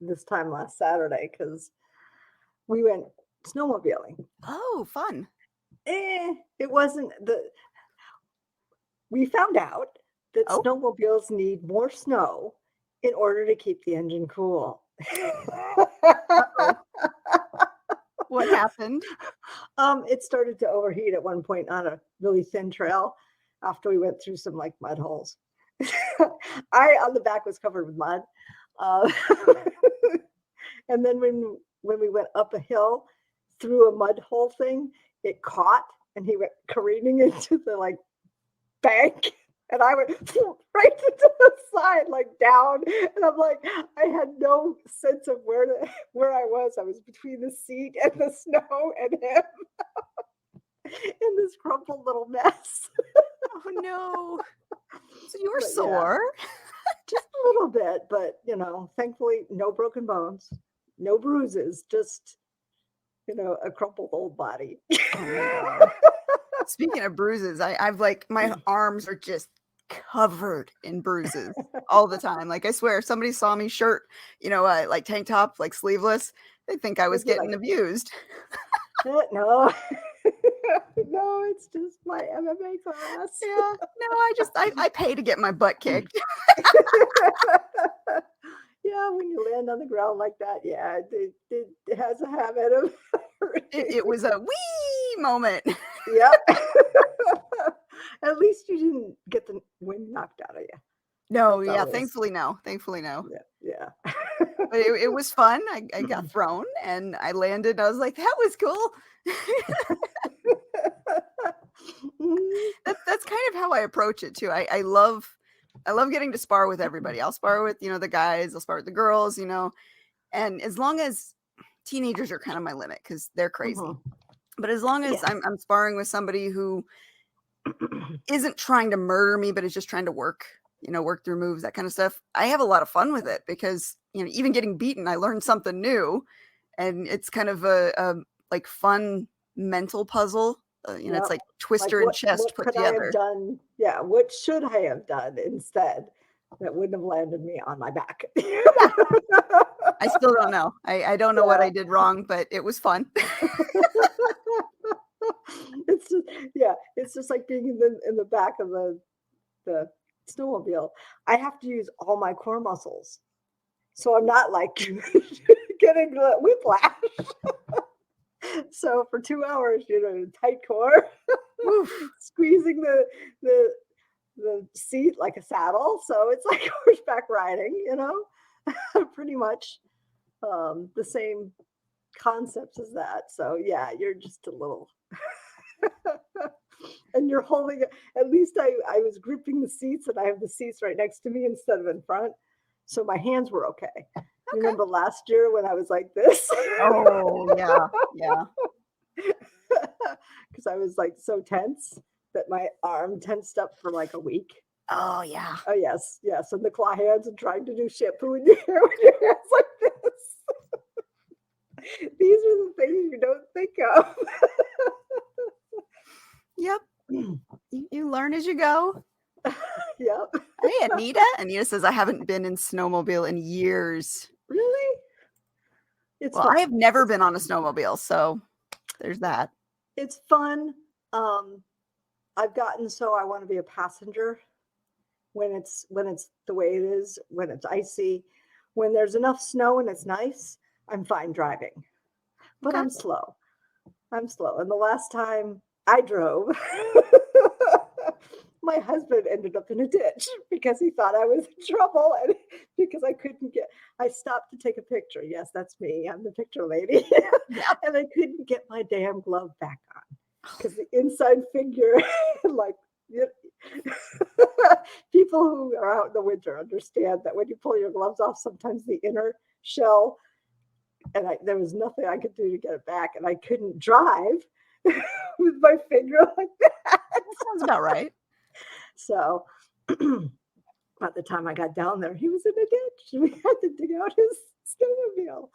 this time last Saturday because we went snowmobiling. Oh, fun. It wasn't we found out that Oh, snowmobiles need more snow in order to keep the engine cool. uh-oh. What happened? It started to overheat at one point on a really thin trail after we went through some like mud holes. I on the back was covered with mud. Uh, and then when we went up a hill through a mud hole thing, it caught and he went careening into the like bank. And I went right into the side, like down. And I'm like, I had no sense of where I was. I was between the seat and the snow and him in this crumpled little mess. Oh, no. So you were But yeah, sore? just a little bit. But thankfully, no broken bones, no bruises, just a crumpled old body. Oh my God. Speaking of bruises, I've like my arms are just covered in bruises all the time. Like I swear, if somebody saw me shirt, like tank top, like sleeveless, they think I was They'd be getting like, abused. no, no, it's just my MMA class. Yeah. No, I pay to get my butt kicked. Yeah, when you land on the ground like that, yeah, it has a habit of. It was a wee moment. Yep. At least you didn't get the wind knocked out of you. No, That's yeah, always, thankfully no. Thankfully no. yeah, yeah. But it was fun. I got thrown and I landed. I was like, that was cool. Mhm. That's kind of how I approach it too. I love getting to spar with everybody. I'll spar with, the guys, I'll spar with the girls, and as long as teenagers are kind of my limit because they're crazy. Mhm. But as long as Yeah. I'm sparring with somebody who isn't trying to murder me, but is just trying to work through moves, that kind of stuff, I have a lot of fun with it because, even getting beaten, I learned something new. And it's kind of a like fun mental puzzle. It's Yep. like Like Twister and chess what put could I have together. done? Yeah, what should I have done instead that wouldn't have landed me on my back? Yeah, I still don't know. I don't know what Yeah. I did wrong, but it was fun. It's just yeah, it's just like being in the back of the snowmobile. I have to use all my core muscles. So I'm not like getting the whiplash. So for 2 hours, tight core, Oof. squeezing the seat like a saddle. So it's like horseback riding, pretty much the same concepts as that. So yeah, you're just a little and you're holding it. At least I was gripping the seats and I have the seats right next to me instead of in front. So my hands were okay. You Okay. remember last year when I was like this? Oh, yeah. Yeah. Because I was like so tense that my arm tensed up for like a week. Oh, yeah. Oh yes, yes, and the claw hands and trying to do shampoo in your hair with your hands like this. These are the things you don't think of. Yep. You learn as you go. Yep. Hey, Anita. Anita says, I haven't been in snowmobile in years. Really? It's Well, I have fun. never It's been on a fun. snowmobile, so there's that. It's fun. Um, I've gotten so I want to be a passenger when it's the way it is, when it's icy, when there's enough snow and it's nice, I'm fine driving. But Okay. I'm slow. I'm slow. And the last time I drove, my husband ended up in a ditch because he thought I was in trouble and because I stopped to take a picture. Yes, that's me. I'm the picture lady. Yeah. And I couldn't get my damn glove back on because the inside figure, like, you people who are out in the winter understand that when you pull your gloves off, sometimes the inner shell, and there was nothing I could do to get it back, and I couldn't drive with my finger like that. That sounds about right. So by the time I got down there, he was in a ditch. We had to dig out his snowmobile,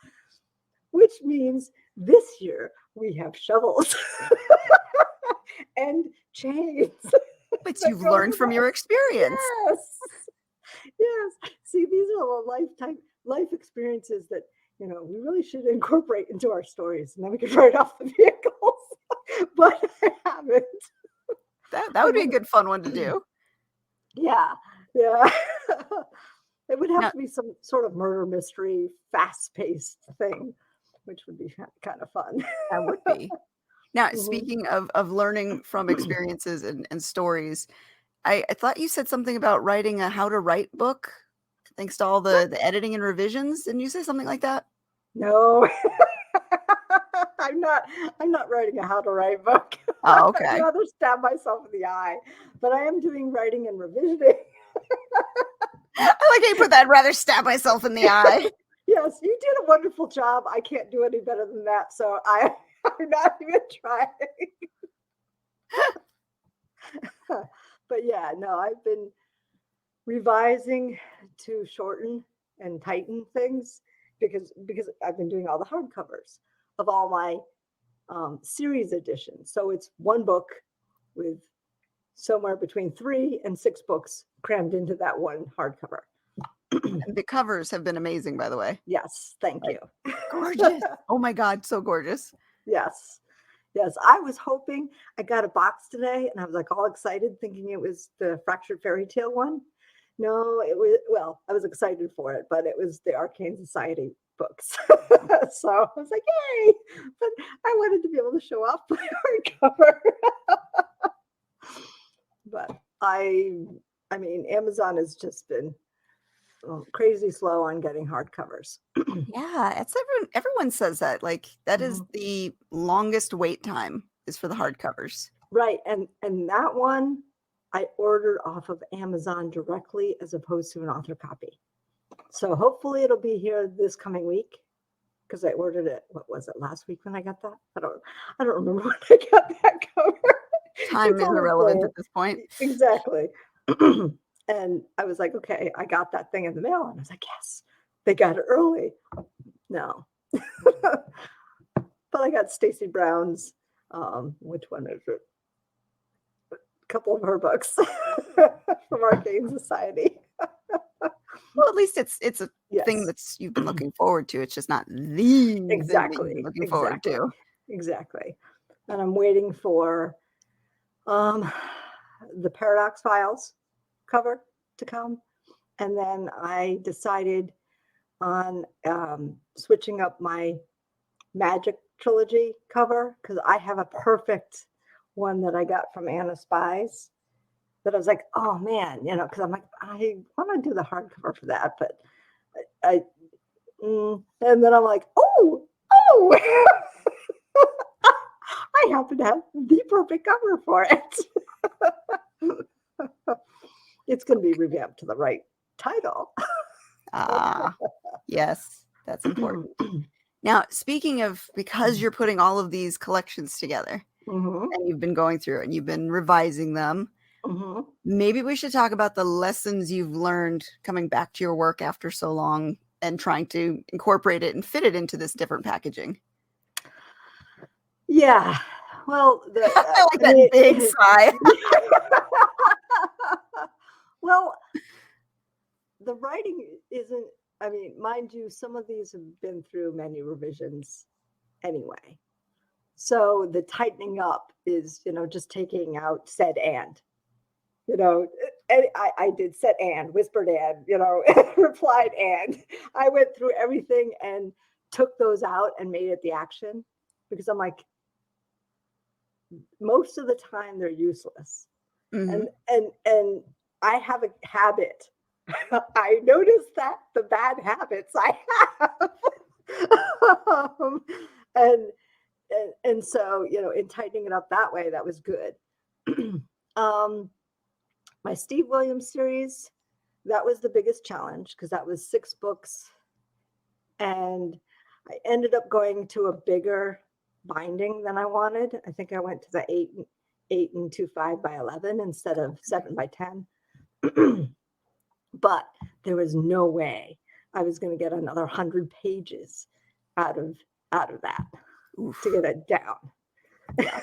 which means this year we have shovels and chains But that you've go learned with from your us. experience. Yes. Yes. See, these are the lifetime. life experiences that, we really should incorporate into our stories, and then we could write off the vehicles. But I haven't. That would be a good fun one to do. Yeah. Yeah. It would have Now, to be some sort of murder mystery, fast-paced thing, which would be kind of fun. that would be. Now, Mhm. speaking of learning from experiences and stories, I thought you said something about writing a how to write book, thanks to all the editing and revisions. Didn't you say something like that? No. I'm not writing a how to write book. Oh, I'd okay. rather stab myself in the eye. But I am doing writing and revisioning. I like how you put that, rather stab myself in the eye. Yes, you did a wonderful job. I can't do any better than that. So I'm not even trying. But yeah, no, I've been revising to shorten and tighten things because I've been doing all the hardcovers of all my series editions. So it's one book with somewhere between 3 and 6 books crammed into that one hardcover. And the covers have been amazing, by the way. Yes, thank Like, you. gorgeous. Oh my God, so gorgeous. Yes. Yes, I was hoping. I got a box today and I was like all excited thinking it was the Fractured Fairy Tale one. No, it was, well, I was excited for it, but it was the Arcane Society books. So I was like, yay! But I wanted to be able to show off my hardcover. But I mean, Amazon has just been crazy slow on getting hardcovers. Yeah, it's everyone says that. Like, that is Mhm. the longest wait time is for the hardcovers. Right, and that one I ordered off of Amazon directly as opposed to an author copy. So hopefully it'll be here this coming week because I ordered it. What was it, last week when I got that? I don't remember when I got that cover. Time It's is all a irrelevant blur. at this point. Exactly. And I was like, okay, I got that thing in the mail, and I was like, yes, they got it early. No. But I got Stacey Brown's, which one is it? A couple of her books from Arcane Society. Well, at least it's a thing Yes, that's you've been looking forward to. It's just not the thing that you've been exactly, looking forward exactly, to. exactly. And I'm waiting for um, the Paradox Files cover to come. And then I decided on switching up my Magic trilogy cover because I have a perfect one that I got from Anna Spies that I was like, oh man, because I'm like, I want to do the hardcover for that, but I and then I'm like, oh, I happen to have the perfect cover for it. It's going to be revamped to the right title. Ah, yes, that's important. Now, speaking of, because you're putting all of these collections together Mhm, and you've been going through it and you've been revising them, mhm. maybe we should talk about the lessons you've learned coming back to your work after so long and trying to incorporate it and fit it into this different packaging. Yeah. Well, I like I that mean, big sigh. well, the writing isn't, I mean, mind you, some of these have been through many revisions anyway. So the tightening up is, just taking out said and, and I did said and, whispered and, replied and. I went through everything and took those out and made it the action because I'm like, most of the time they're useless. Mhm. And I have a habit. I noticed that the bad habits I have. um, and, and so, in tightening it up that way, that was good. um, my Steve Williams series, that was the biggest challenge because that was 6 books. And I ended up going to a bigger binding than I wanted. I think I went to the 8 and 2.5 by 11 instead of 7 by 10. But there was no way I was going to get another 100 pages out of that Oof. to get it down. Yeah.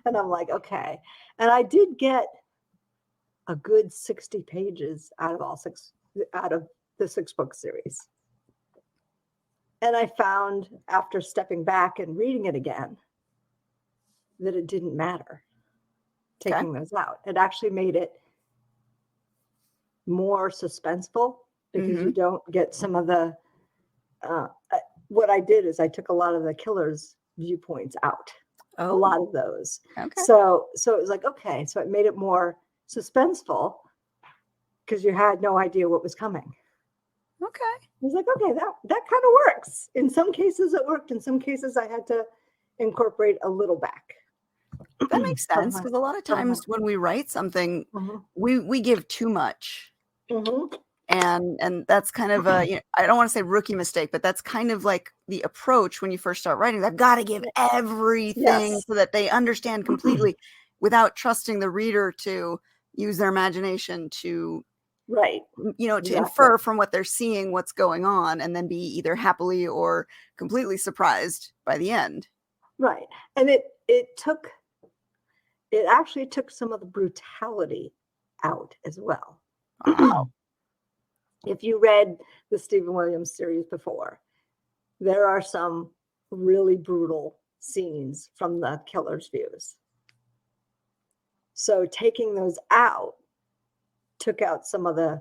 And I'm like, okay. And I did get a good 60 pages out of the 6 book series. And I found after stepping back and reading it again that it didn't matter Okay. taking those out. It actually made it more suspenseful because Mm-hmm. you don't get some of the what I did is I took a lot of the killer's viewpoints out, a Oh, lot of those. okay. So it was like, okay, so it made it more suspenseful because you had no idea what was coming. Okay. I was like, okay, that kind of works. In some cases it worked. In some cases I had to incorporate a little back. That makes from sense my- because a lot of from my- times when we write something, Mhm, we give too much. mhm. And that's kind of a, I don't want to say rookie mistake, but that's kind of like the approach when you first start writing. I've got to give everything Yes. so that they understand completely without trusting the reader to use their imagination to, Right. to Exactly. infer from what they're seeing what's going on and then be either happily or completely surprised by the end. Right. And it actually took some of the brutality out as well. Wow. If you read the Stephen Williams series before, there are some really brutal scenes from the killer's views. So taking those out took out some of the,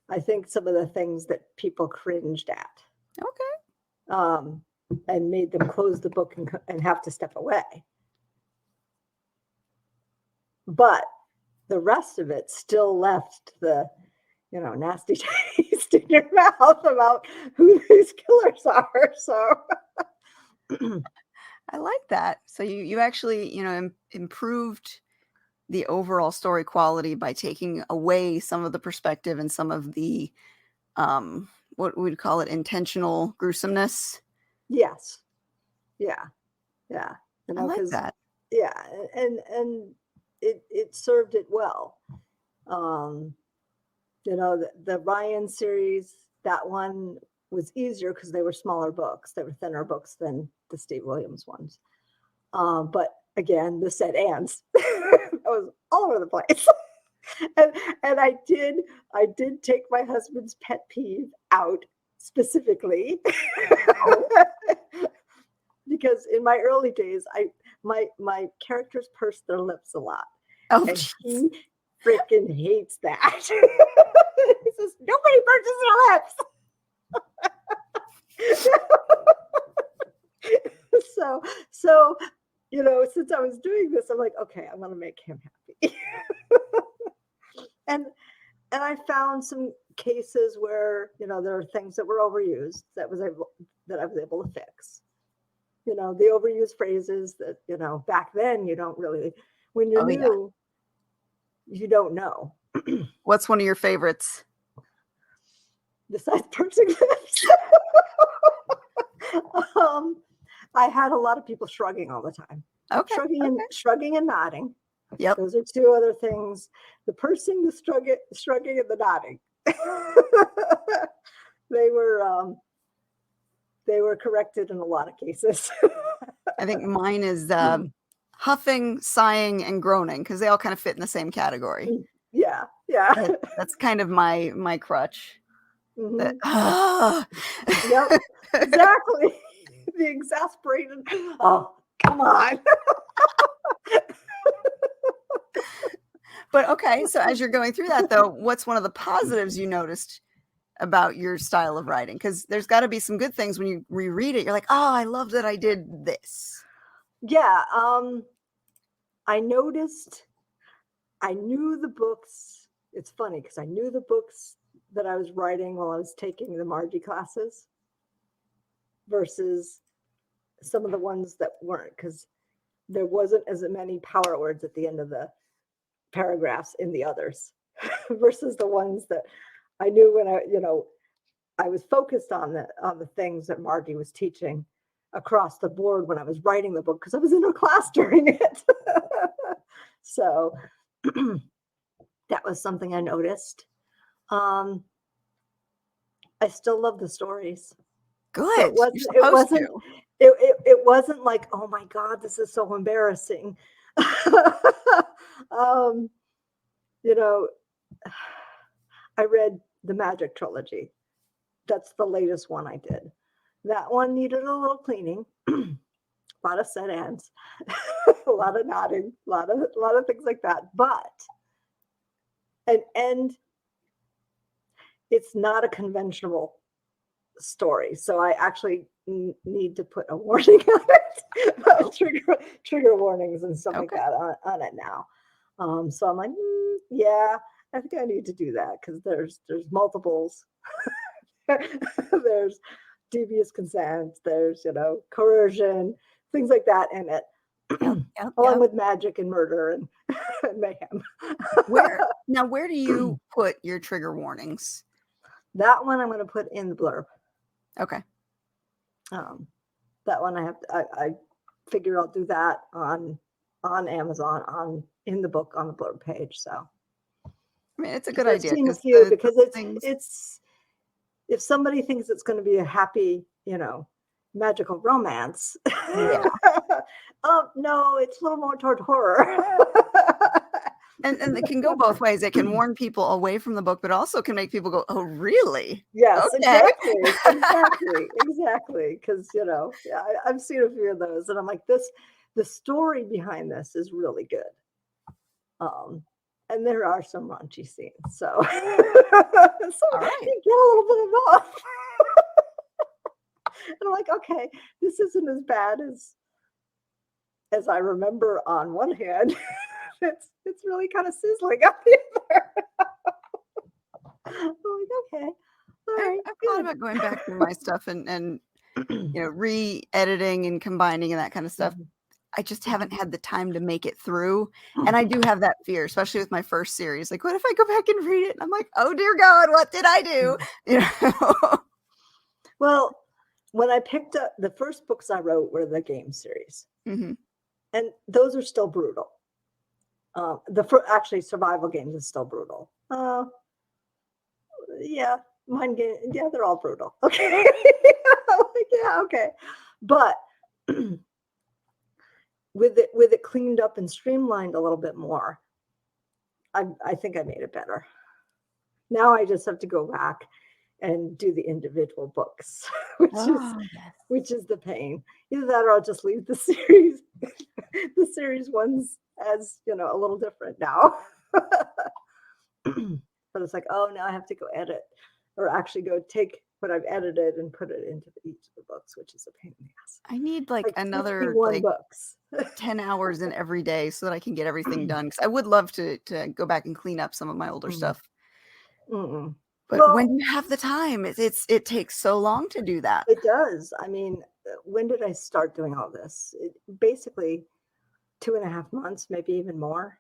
I think some of the things that people cringed at, Okay. and made them close the book and have to step away. But the rest of it still left the, nasty taste in your mouth about who these killers are. So I like that. So you actually, improved the overall story quality by taking away some of the perspective and some of the what we'd call it intentional gruesomeness. yes, yeah, I like because that. yeah, and it served it well. Um, the Ryan series, that one was easier because they were smaller books. They were thinner books than the Steve Williams ones. But again, the said ands. I was all over the place. and I did take my husband's pet peeve out specifically. Because in my early days, my characters purse their lips a lot. Oh, And jeez. he freaking hates that. He says, nobody purses their lips. So since I was doing this, I'm like, okay, I'm gonna make him happy. and I found some cases where there are things that were overused that I was able to fix. The overused phrases that back then you don't really, when you're Oh, yeah. new, you don't know. What's one of your favorites? Besides pursing lips. I had a lot of people shrugging all the time. Okay. Shrugging and nodding. Yep. Those are two other things. The pursing, the shrugging, and the nodding. They were corrected in a lot of cases. I think mine is huffing, sighing, and groaning because they all kind of fit in the same category. Yeah. That's kind of my crutch. Mhm. That, Yep, exactly. The exasperated, oh, come on. But okay, so as you're going through that though, what's one of the positives you noticed about your style of writing? Because there's got to be some good things when you reread it. You're like, oh, I love that I did this. Yeah, I noticed, I knew the books. It's funny because I knew the books that I was writing while I was taking the Margie classes versus some of the ones that weren't, because there wasn't as many power words at the end of the paragraphs in the others versus the ones that I knew when I was focused on the things that Margie was teaching across the board when I was writing the book because I was in her class during it. So that was something I noticed. I still love the stories. Good. So You're supposed to. it wasn't like, oh my God, this is so embarrassing. You know, I read the Magic trilogy. That's the latest one I did. That one needed a little cleaning. A lot of set ends, a lot of nodding, a lot of things like that. But an end, it's not a conventional story. So I actually need to put a warning on it, trigger warnings and stuff like Okay. that on it now. So I'm like, yeah, I think I need to do that because there's multiples. There's devious consent. There's coercion, things like that in it, Yep. along with magic and murder and, and mayhem. Where do you put your trigger warnings? That one I'm going to put in the blurb. Okay. That one I figure I'll do that on Amazon in the book on the blurb page. So I mean, it's a good I've idea seen a because few because things. it's if somebody thinks it's going to be a happy, magical romance. Yeah. No, it's a little more toward horror. And it can go both ways. It can warn people away from the book, but also can make people go, "Oh, really?" Yes, Okay. exactly. Because yeah, I've seen a few of those, and I'm like, the story behind this is really good. And there are some raunchy scenes, so All right. you get a little bit of both. And I'm like, okay, this isn't as bad as I remember on one hand. It's really kind of sizzling on the other. I'm like, okay, all right, I've thought good. about going back through my stuff and re-editing and combining and that kind of stuff. Mhm. I just haven't had the time to make it through. And I do have that fear, especially with my first series. Like, what if I go back and read it? And I'm like, oh dear God, what did I do? Well, when I picked up the first books I wrote were the game series, Mhm. and those are still brutal. Actually, survival games is still brutal. Yeah, mind game. Yeah, they're all brutal. Okay, like, yeah, okay, but with it cleaned up and streamlined a little bit more, I think I made it better. Now I just have to go back and do the individual books, Oh, yes. which is the pain. Either that or I'll just leave the series, the series ones as a little different now. But it's like, oh, now I have to go edit or actually go take what I've edited and put it into each of the books, which is a pain in the ass. I need like another 51 books. 10 hours in every day so that I can get everything done. Because I would love to go back and clean up some of my older stuff. Mm-mm. But Well, when you have the time, it takes so long to do that. it does. I mean, when did I start doing all this? Basically 2.5 months, maybe even more,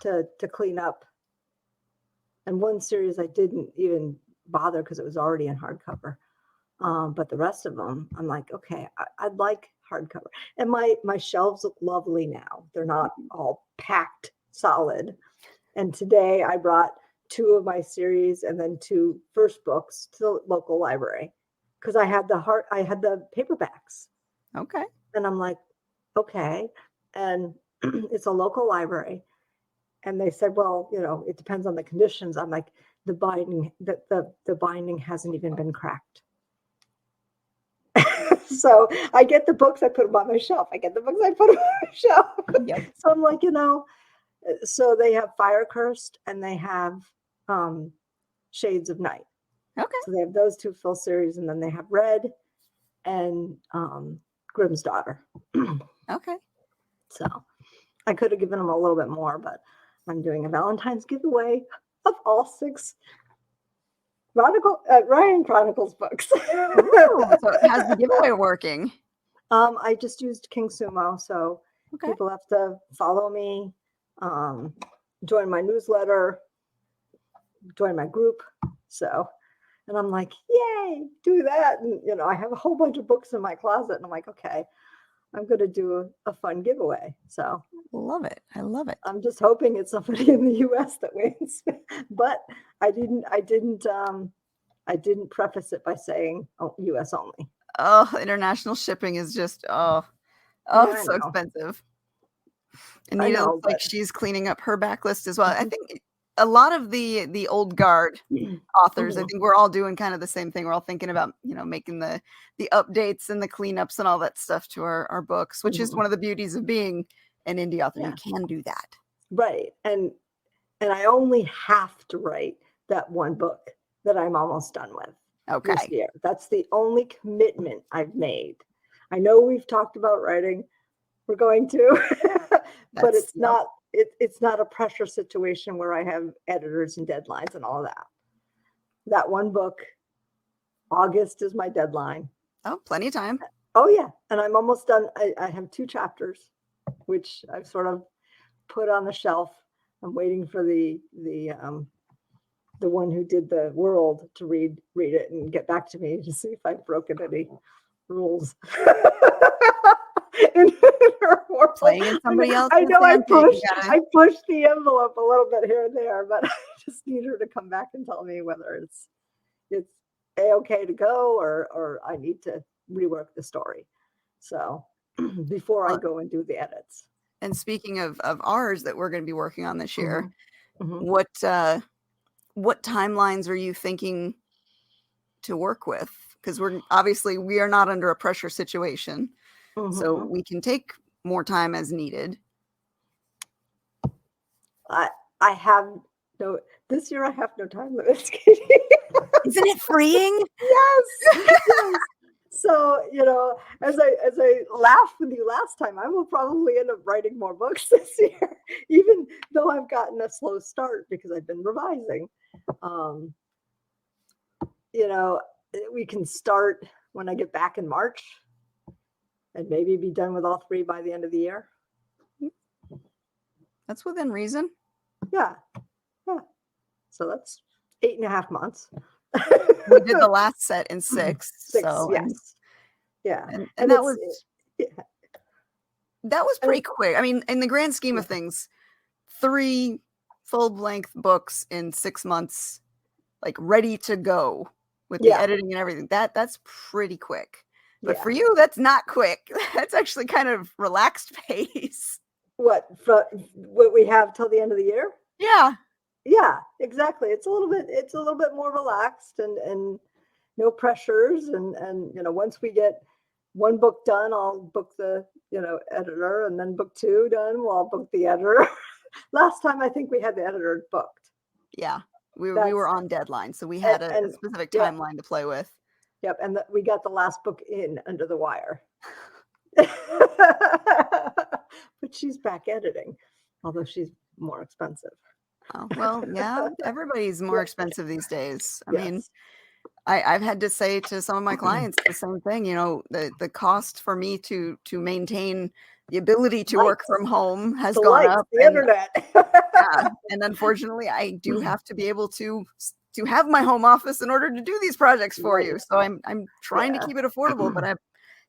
to clean up. And one series I didn't even bother because it was already in hardcover. But the rest of them, I'm like, okay, I'd like hardcover. And my shelves look lovely now. They're not all packed solid. And today I brought 2 of my series and then 2 first books to the local library because I had the paperbacks. Okay. And I'm like, okay. And it's a local library. And they said, well, it depends on the conditions. I'm like, the binding hasn't even been cracked. So I get the books, I put them on my shelf. I get the books, I put them on my shelf. Yep. So I'm like, so they have Fire Cursed and they have Shades of Night. Okay. So they have those 2 full series, and then they have Red and Grimm's Daughter. Okay. So I could have given them a little bit more, but I'm doing a Valentine's giveaway of all 6 Ryan Chronicles books. Ooh, so how's the giveaway working? I just used King Sumo, so Okay. people have to follow me, join my newsletter, join my group. So, and I'm like, yay, do that. And, I have a whole bunch of books in my closet, and I'm like, okay, I'm going to do a fun giveaway. So Love it. I love it. I'm just hoping it's somebody in the US that wins. But I didn't preface it by saying US only. Oh, international shipping is just Yeah, it's so I know. expensive. I Anita know, looks like but she's cleaning up her backlist as well. I think a lot of the old guard authors, I Mhm. think we're all doing kind of the same thing. We're all thinking about, making the updates and the cleanups and all that stuff to our books, which is Mhm. one of the beauties of being an indie author. You Yeah, can do that. right. And I only have to write that one book that I'm almost done with this Okay. year. That's the only commitment I've made. I know we've talked about writing. We're going to, but That's yep. it's not a pressure situation where I have editors and deadlines and all that. That one book, August is my deadline. Oh, plenty of time. Oh yeah, and I'm almost done. I have 2 chapters, which I've sort of put on the shelf. I'm waiting for the one who did the world to read it and get back to me to see if I've broken any rules. in her world. Playing in I know, somebody I else's know sandpit. You gotta I pushed the envelope a little bit here and there, but I just need her to come back and tell me whether it's a-okay to go or I need to rework the story. So before I go and do the edits. And speaking of ours that we're going to be working on this year, Mhm. what timelines are you thinking to work with? Because we are not under a pressure situation, so Mhm. we can take more time as needed. I have no this year I have no time limits, Katie. Isn't it freeing? Yes, yes. So, as I laughed with you last time, I will probably end up writing more books this year, even though I've gotten a slow start because I've been revising. Um, we can start when I get back in March and maybe be done with all 3 by the end of the year. That's within reason. Yeah. Yeah. So that's 8.5 months. We did the last set in 6. 6, So yes. Yeah. and that was yeah. pretty quick. I mean, in the grand scheme of things, 3 full-length books in 6 months, like ready to go with the Yeah. editing and everything. That's pretty quick. But Yeah. for you, that's not quick. That's actually kind of relaxed pace. What we have till the end of the year? Yeah. Yeah, exactly. It's a little bit more relaxed and no pressures and once we get one book done, I'll book the editor, and then book 2 done, well, I'll book the editor. Last time I think we had the editor booked. Yeah. We That's were on deadline, so we had a and specific yeah, timeline to play with. yep, and we got the last book in under the wire. But she's back editing, although she's more expensive. Oh, well, yeah, everybody's more Yeah. expensive these days. I mean, Yes. I've had to say to some of my clients the same thing. The cost for me to maintain the ability to work Likes. from home has The gone likes, up, the and internet. and unfortunately, I do have to be able to have my home office in order to do these projects for you. Right. So I'm trying to Yeah. keep it affordable, but I'm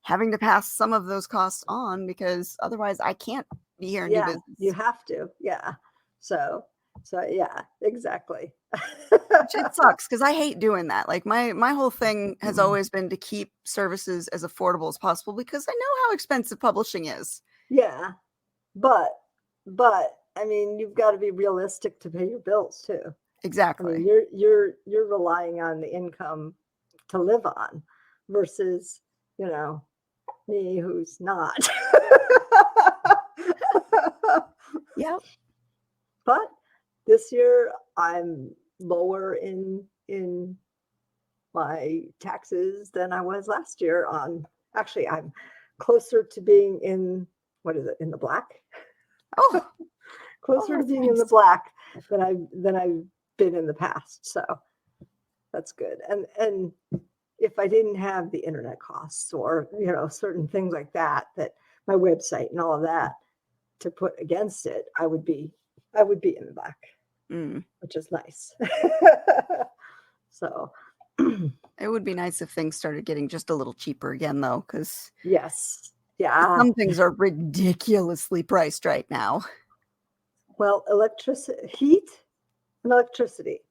having to pass some of those costs on because otherwise I can't be here and do Yeah, you business. have to. Yeah. So yeah, exactly. Which it sucks because I hate doing that. Like my whole thing has always been to keep services as affordable as possible because I know how expensive publishing is. Yeah. But I mean, you've got to be realistic to pay your bills too. I Exactly. mean, you're relying on the income to live on versus, me who's not. Yep. But this year I'm lower in my taxes than I was last year actually I'm closer to being in in the black. Oh, Closer to being in the thanks. black than I've been in the past. So that's good. And if I didn't have the internet costs or certain things like that my website and all of that to put against it, I would be in the black, which is nice. So It would be nice if things started getting just a little cheaper again, though, because yes, yeah. some things are ridiculously priced right now. Well, heat and electricity.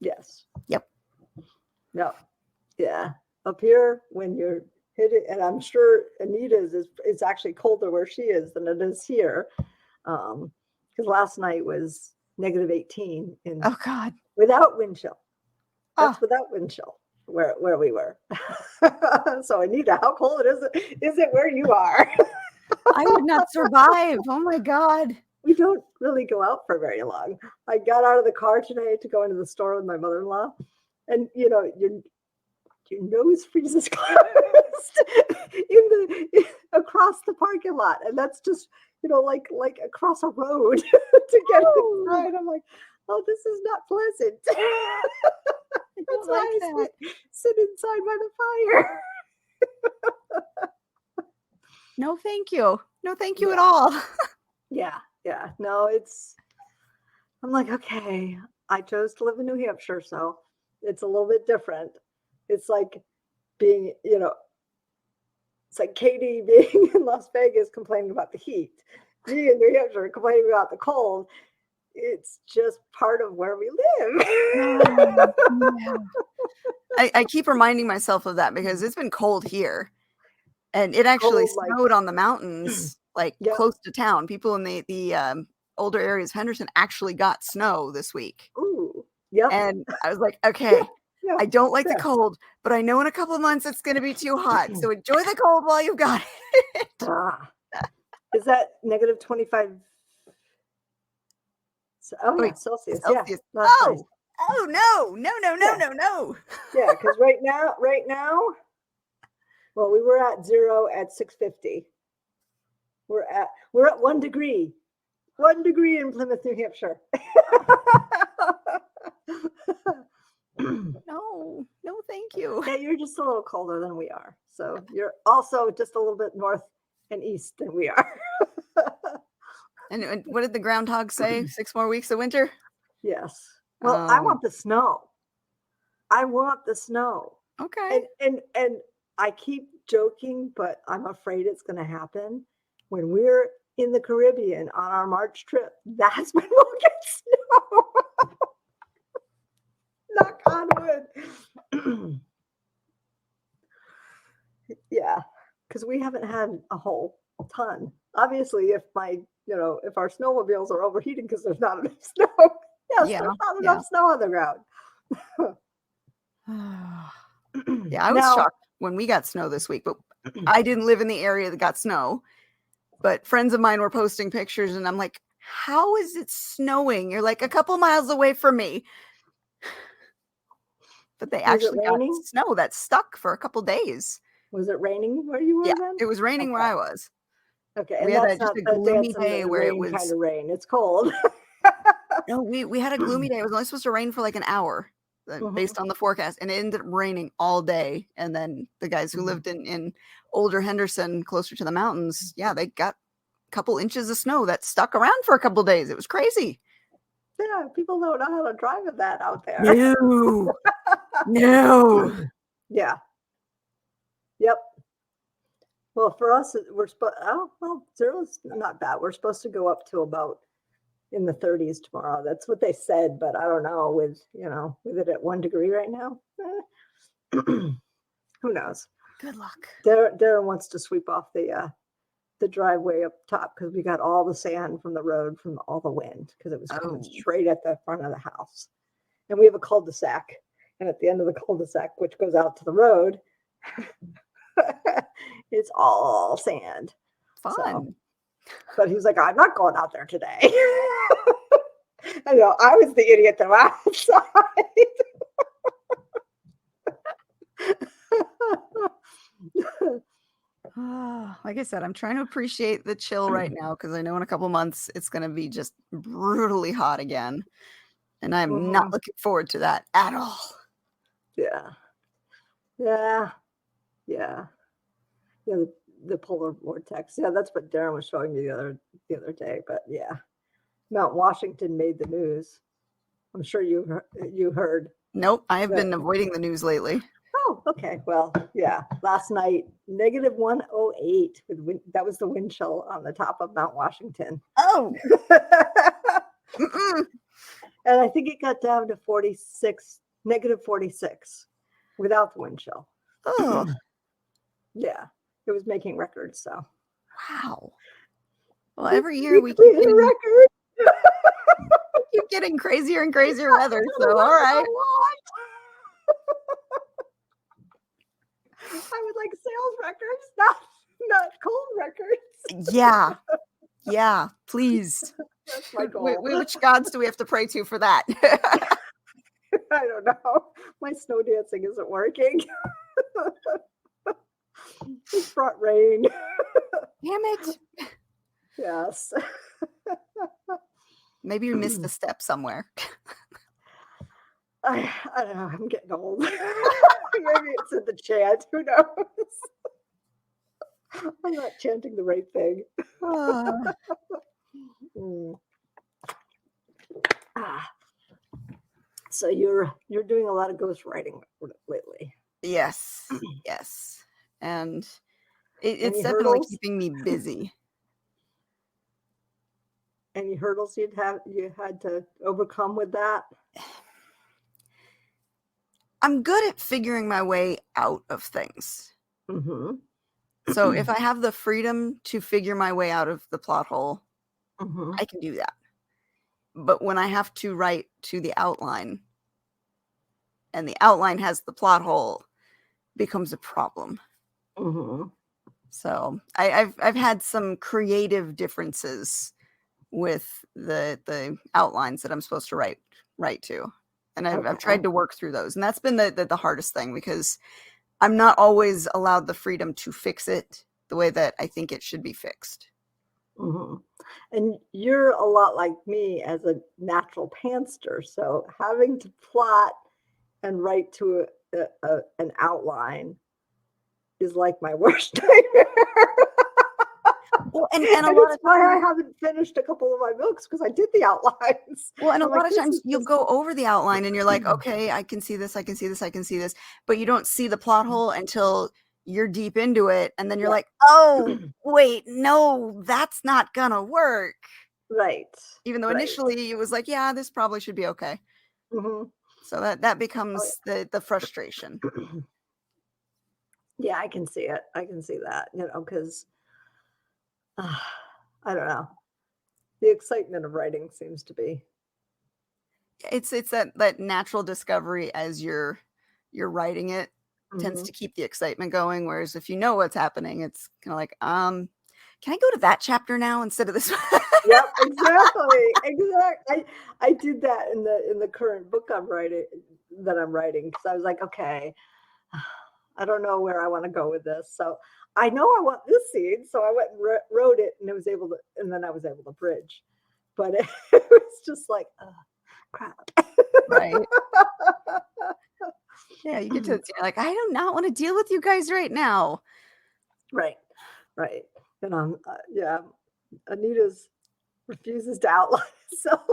Yes. Yep. No. Yeah. Up here, when you're hitting, and I'm sure Anita's it's actually colder where she is than it is here. Because last night was negative 18 in Oh God. without wind chill. That's Ah, without wind chill where we were. So Anita, how cold is it where you are? I would not survive. Oh my God. We don't really go out for very long. I got out of the car today to go into the store with my mother-in-law, and your nose freezes closed across the parking lot, and that's just like across a road to get Oh, inside. I'm like, oh, this is not pleasant. I That's don't why like I that. sit inside by the fire. No, thank you. No, thank you at Yeah. all. Yeah. No, I'm like, okay, I chose to live in New Hampshire, so it's a little bit different. It's like being, it's like Katie being in Las Vegas complaining about the heat. Me in New Hampshire complaining about the cold. It's just part of where we live. Yeah. I keep reminding myself of that because it's been cold here. And it actually Cold, like, snowed on the mountains, like yeah. close to town. People in the older areas of Henderson actually got snow this week. Ooh, yep. And I was like, okay, Yeah. I don't like the Yeah. cold, but I know in a couple of months it's going to be too hot. So enjoy the cold while you've got it. Ah. Is that negative 25? Oh, yeah, Wait, Celsius. Celsius. Yeah. That's nice. Oh, no. Yeah. Yeah, because right now, well, we were at 0 at 6:50. We're at 1 degree. 1 degree in Plymouth, New Hampshire. No, thank you. Yeah, you're just a little colder than we are. So you're also just a little bit north and east than we are. And what did the groundhog say? 6 more weeks of winter? Yes. Well, I Oh, want the snow. I want the snow. okay. And I keep joking, but I'm afraid it's going to happen when we're in the Caribbean on our March trip. That's when we'll get snow. Knock on wood. Yeah, because we haven't had a whole ton. Obviously, if our snowmobiles are overheating because there's not enough snow. Yes, Yeah, there's not yeah. enough snow on the ground. Yeah, I was Now, shocked when we got snow this week, but I didn't live in the area that got snow. But friends of mine were posting pictures, and I'm like, how is it snowing? You're like a couple miles away from me. But they was it actually got raining? snow that stuck for a couple days. Was it raining where you Yeah, were then? it was raining where Okay. I was. Okay, We and had that's just not a the gloomy dance in day the where it rain kind was of rain. It's cold. no, we had a gloomy day. It was only supposed to rain for like an hour based on the forecast, and it ended up raining all day. And then the guys who lived in older Henderson, closer to the mountains, yeah, they got a couple inches of snow that stuck around for a couple days. It was crazy. Yeah, people don't know how to drive with that out there. No. Yeah. Yep. Well, for us, we're supposed. Oh, well, 0's not bad. We're supposed to go up to about in the 30s tomorrow. That's what they said, but I don't know. With it at 1 degree right now, who knows? Good luck. Darren wants to sweep off the driveway up top because we got all the sand from the road from all the wind because it was coming straight at the front of the house. And we have a cul-de-sac, and at the end of the cul-de-sac, which goes out to the road, it's all sand. Fun. So, but he was like, I'm not going out there today. I know, I was the idiot that went outside. Like I said, I'm trying to appreciate the chill right now because I know in a couple months it's going to be just brutally hot again. And I'm not looking forward to that at all. Yeah. The polar vortex. Yeah, that's what Darren was showing me the other day. But yeah, Mount Washington made the news. I'm sure you heard. Nope, I have been avoiding the news lately. Oh, okay. Well, yeah. Last night, negative 108. That was the wind chill on the top of Mount Washington. Oh. And I think it got down to negative 46 without the wind chill. Oh. Yeah, it was making records. So. Wow. Well, every year we hit a record. keep getting crazier and crazier weather. For the So, all weather I right. want. I would like sales records, not cold records. Yeah. Yeah. Please. That's my goal. Which gods do we have to pray to for that? I don't know. My snow dancing isn't working. It brought rain. Damn it. Yes. Maybe we missed a step somewhere. I don't know. I'm getting old. Maybe it's in the chant. Who knows? I'm not chanting the right thing. Ah, Mm. So you're doing a lot of ghost writing lately. yes. Yes. And it's Any definitely hurdles? keeping me busy. Any hurdles you had to overcome with that? I'm good at figuring my way out of things. Mm-hmm. So if I have the freedom to figure my way out of the plot hole, Mm-hmm. I can do that. But when I have to write to the outline and the outline has the plot hole, becomes a problem. Mm-hmm. So I've had some creative differences with the outlines that I'm supposed to write to. And I've tried to work through those. And that's been the hardest thing because I'm not always allowed the freedom to fix it the way that I think it should be fixed. Mm-hmm. And you're a lot like me as a natural pantser. So having to plot and write to an outline is like my worst nightmare. Well, and a And lot it's of why I times, haven't finished a couple of my books because I did the outlines. well, and a I'm lot like, of this times is you'll just go over the outline and you're like, okay, I can see this, I can see this, I can see this, but you don't see the plot hole until you're deep into it, and then you're yeah, like, oh, wait, no, that's not gonna work. right, Even though right. initially it was like, yeah, this probably should be okay. Mm-hmm. So that becomes the frustration. Yeah, I can see it. I can see that, because I don't know. The excitement of writing seems to be. It's that natural discovery as you're writing it tends Mhm. to keep the excitement going. Whereas if you know what's happening, it's kind of like, can I go to that chapter now instead of this one? Yep, exactly. I did that in the current book I'm writing because I was like, okay, I don't know where I want to go with this. So I know I want this scene, so I went and wrote it, and then I was able to bridge. But it was just like, crap. Right. Yeah, you get to you're like, I do not want to deal with you guys right now. Right. And yeah, Anita's refuses to outline itself.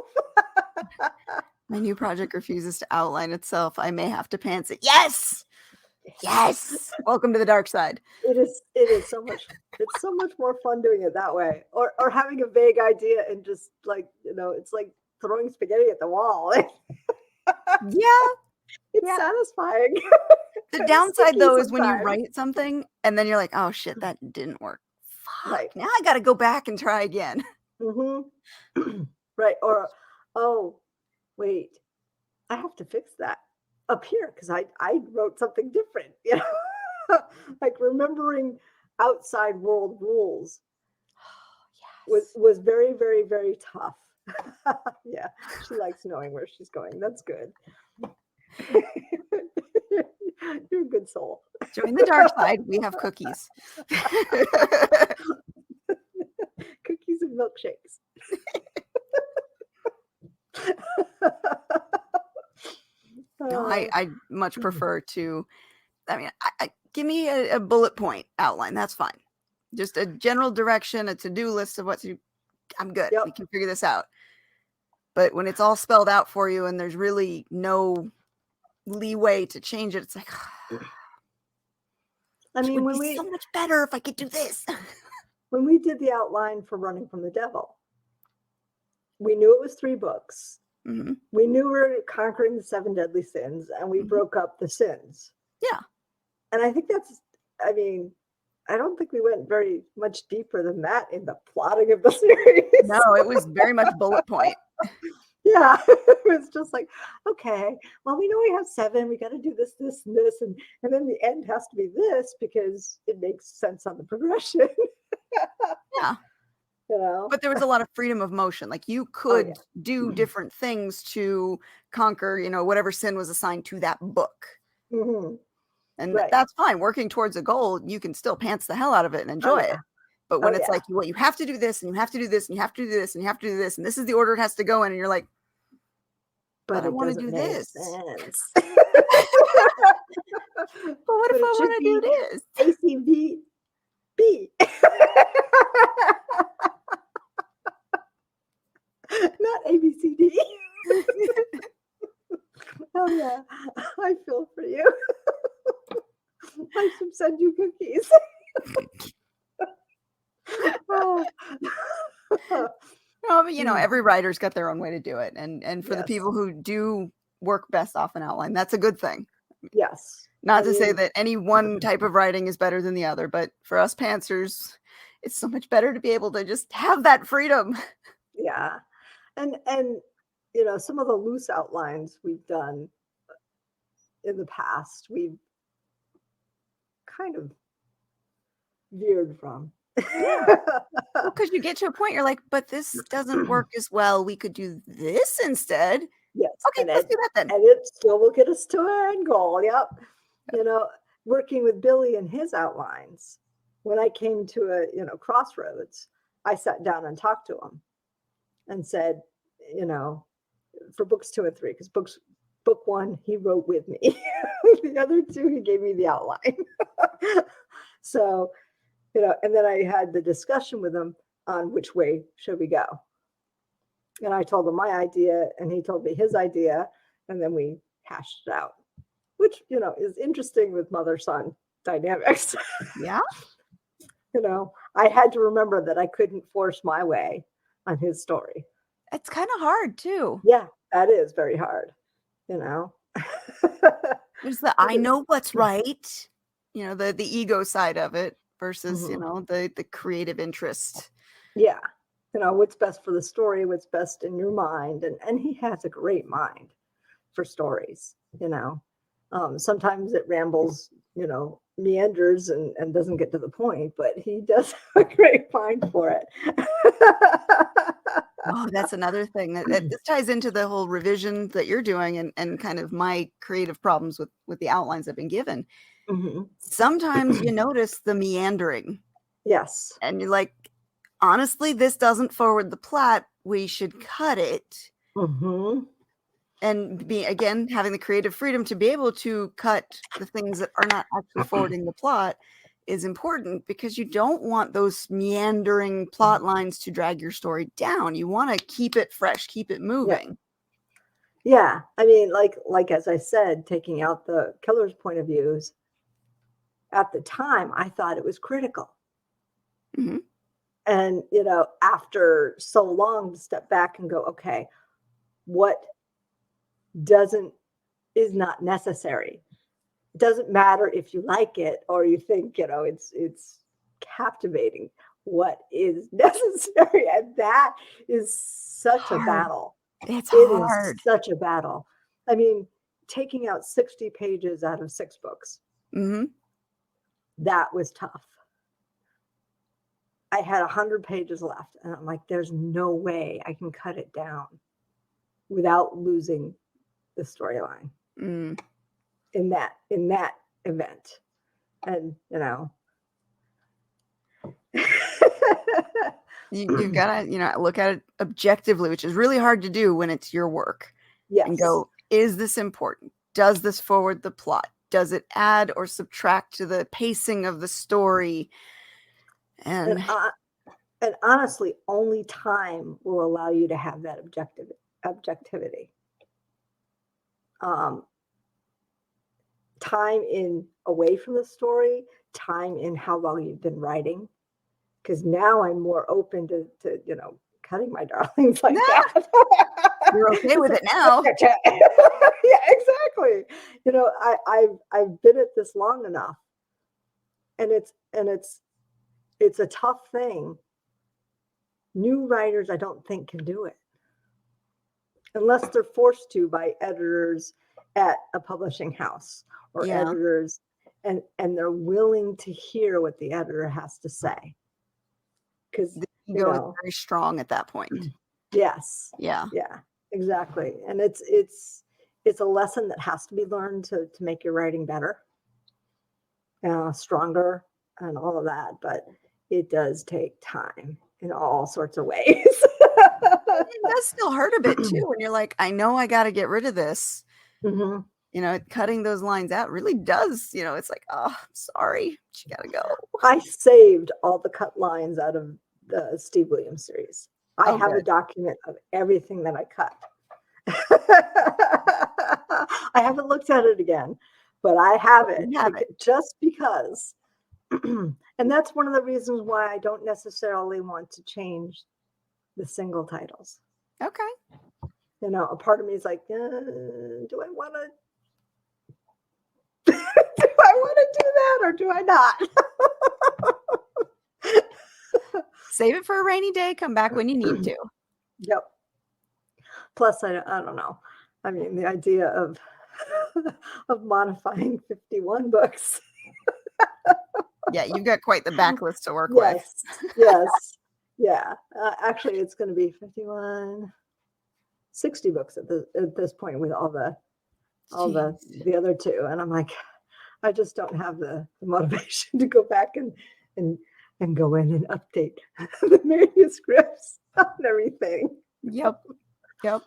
My new project refuses to outline itself. I may have to pants it. Yes. Yes. Welcome to the dark side. It is so much. It's so much more fun doing it that way, or having a vague idea and just like it's like throwing spaghetti at the wall. Yeah. It's satisfying. The It's downside sticky though is when you sometimes. write something and then you're like, oh shit, that didn't work. Fuck. Right. Now I got to go back and try again. Mm-hmm. Right. Or, oh, wait, I have to fix that up here because I wrote something different. Like remembering outside world rules was very, very, very tough. Yeah, she likes knowing where she's going. That's good. You're a good soul. Join the dark side. We have cookies. Cookies and milkshakes. No, I much prefer to. I mean, I give me a bullet point outline. That's fine. Just a general direction, a to-do list of what to do. I'm good. Yep. We can figure this out. But when it's all spelled out for you and there's really no leeway to change it, it's like, I mean, it would when be so much better if I could do this. when we did the outline for Running from the Devil, we knew it was 3 books. Mm-hmm. We knew we were conquering the 7 deadly sins, and we broke up the sins. Yeah. And I think I mean, I don't think we went very much deeper than that in the plotting of the series. No, it was very much bullet point. Yeah, it was just like, okay, well, we know we have 7. We got to do this, this, and this, and then the end has to be this because it makes sense on the progression. Yeah. You know? But there was a lot of freedom of motion. Like you Oh yeah. could do different things to conquer, whatever sin was assigned to that book. Hmm. And Right. that's fine. Working towards a goal, you can still pants the hell out of it and Oh enjoy yeah. it. But Oh when it's yeah. like, well, you have to do this and you have to do this and you have to do this and you have to do this, and this is the order it has to go in, and you're like, but But I it want to doesn't do make this. sense. But what if But I it should want to do be this? ACVB. Not ABCD. Oh yeah. I feel for you. I should send you cookies. Oh. No, but Mm, every writer's got their own way to do it. And for the yes. people who do work best off an outline, that's a good thing. Yes. Not I to say mean, that any one type of writing is better than the other, but for us pantsers, it's so much better to be able to just have that freedom. yeah. And some of the loose outlines we've done in the past, we've kind of veered from. Yeah. Well, because you get to a point, you're like, but this doesn't work as well. We could do this instead. Yes, Okay, and let's it do that then. and it still will get us to our end goal. Yep. You know, working with Billy and his outlines, when I came to a crossroads, I sat down and talked to him and said, you know, for books 2 and 3, because book 1 he wrote with me. The other 2 he gave me the outline. So, and then I had the discussion with him on which way should we go. And I told him my idea, and he told me his idea, and then we hashed it out, which, is interesting with mother-son dynamics. Yeah. I had to remember that I couldn't force my way on his story. It's kind of hard too. Yeah, that is very hard, you know. There's the I know what's right, the ego side of it versus, Mhm. the creative interest. Yeah. What's best for the story, what's best in your mind. And he has a great mind for stories. Sometimes it rambles, meanders and doesn't get to the point, but he does have a great mind for it. Oh, that's another thing that this ties into the whole revision that you're doing and kind of my creative problems with the outlines I've been given. Mhm. Sometimes you notice the meandering Yes. and you're like, honestly, this doesn't forward the plot. We should cut it. Hmm. And be again having the creative freedom to be able to cut the things that are not actually forwarding the plot is important because you don't want those meandering plot lines to drag your story down. You want to keep it fresh, keep it Yeah. moving. Yeah. I mean, like as I said, taking out the killer's point of views, at the time I thought it was critical. Mhm. And after so long to step back and go, okay, what is not necessary. It doesn't matter if you like it or you think it's captivating. What is necessary? And that is such a Hard. battle. It's It is hard. such a battle. I mean, taking out 60 pages out of 6 books, Mhm. that was tough. I had 100 pages left, and I'm like, there's no way I can cut it down without losing the storyline Mm. in that event. And You've got to, look at it objectively, which is really hard to do when it's your work. And yes. go, is this important? Does this forward the plot? Does it add or subtract to the pacing of the story? And and honestly, only time will allow you to have that objectivity. Time in away from the story, time in how long you've been writing. Because now I'm more open to cutting my darlings like that. You're okay with it now. Yeah, exactly. I've been at this long enough, and it's a tough thing. New writers, I don't think, can do it. unless they're forced to by editors at a publishing house or Yeah. editors, and they're willing to hear what the editor has to say. Because The ego is very strong at that point. yes, Yeah. yeah, exactly. And it's a lesson that has to be learned to make your writing better, stronger, and all of that. But it does take time in all sorts of ways. It does still hurt a bit too when you're like, I know I got to get rid of this. Mhm. You know, cutting those lines out really does, you know, it's like, oh, I'm sorry, but you got to go. I saved all the cut lines out of the Steve Williams series. I Oh, have a good. document of everything that I cut. I haven't looked at it again, but I have it, You have it. just because. And that's one of the reasons why I don't necessarily want to change the single titles. Okay. You know, a part of me is like, do I want to? Do I want to do that or do I not? Save it for a rainy day. Come back when you need to. Yep. Plus, I don't know. I mean, the idea of modifying 51 books. Yeah, you've got quite the backlist to work with. Yes. Yeah. Actually, it's going to be 51, 60 books at this point with all the other two. And I'm like, I just don't have the motivation to go back and go in and update the manuscripts and everything. Yep. Yeah.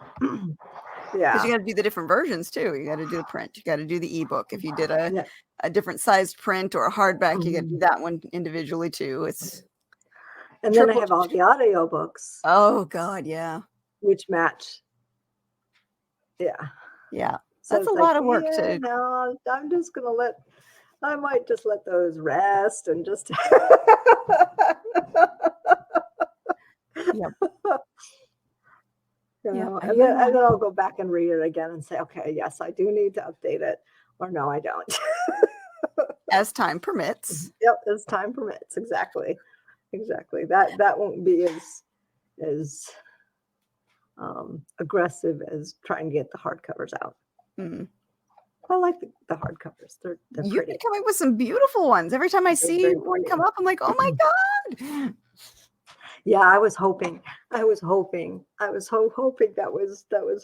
Because you got to do the different versions too. You got to do the print. You got to do the ebook. If you did a different sized print or a hardback, you got to do that one individually too. And then I have all the audio books. Oh God, yeah. Which match. Yeah. Yeah. So that's a lot of work too. No, I might just let those rest and just Yep. You know, and then I'll go back and read it again and say, okay, yes, I do need to update it, or no, I don't. As time permits. Yep, as time permits. Exactly. That won't be as aggressive as trying to get the hardcovers out. Mm. I like the hardcovers. They're You've pretty. been coming with some beautiful ones. Every time I see one come up, I'm like, oh my God. Yeah, I was hoping that was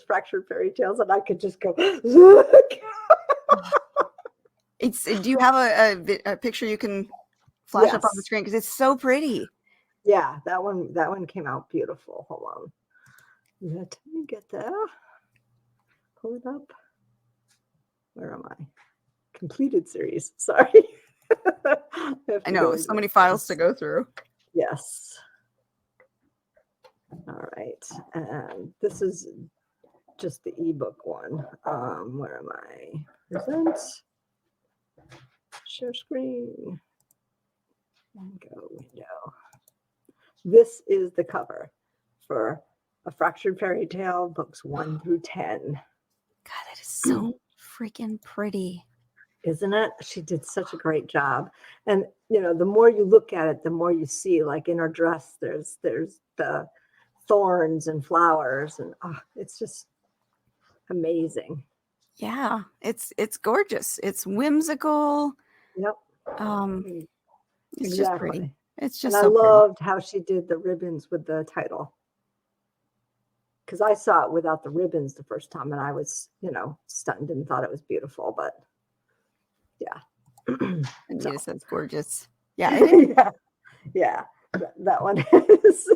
Fractured Fairy Tales, and I could just go look. Do you have a picture you can flash up on the screen, because it's so pretty? Yeah, that one came out beautiful. Hold on, let me get there. Pull it up. Where am I? Completed series. Sorry. I know, so many files to go through. Yes. All right, and this is just the ebook one. Where am I? Present. Share screen. And go window. This is the cover for A Fractured Fairy Tale, books 1 through 10. God, that is so freaking pretty. Isn't it? She did such a great job. And, you know, the more you look at it, the more you see, like in her dress, there's the thorns and flowers, and it's just amazing. Yeah, it's gorgeous. It's whimsical. Yep. It's just pretty. It's just and so I loved how she did the ribbons with the title, because I saw it without the ribbons the first time, and I was, you know, stunned and thought it was beautiful. But yeah, Anita says gorgeous. Yeah, it is. yeah, that one is.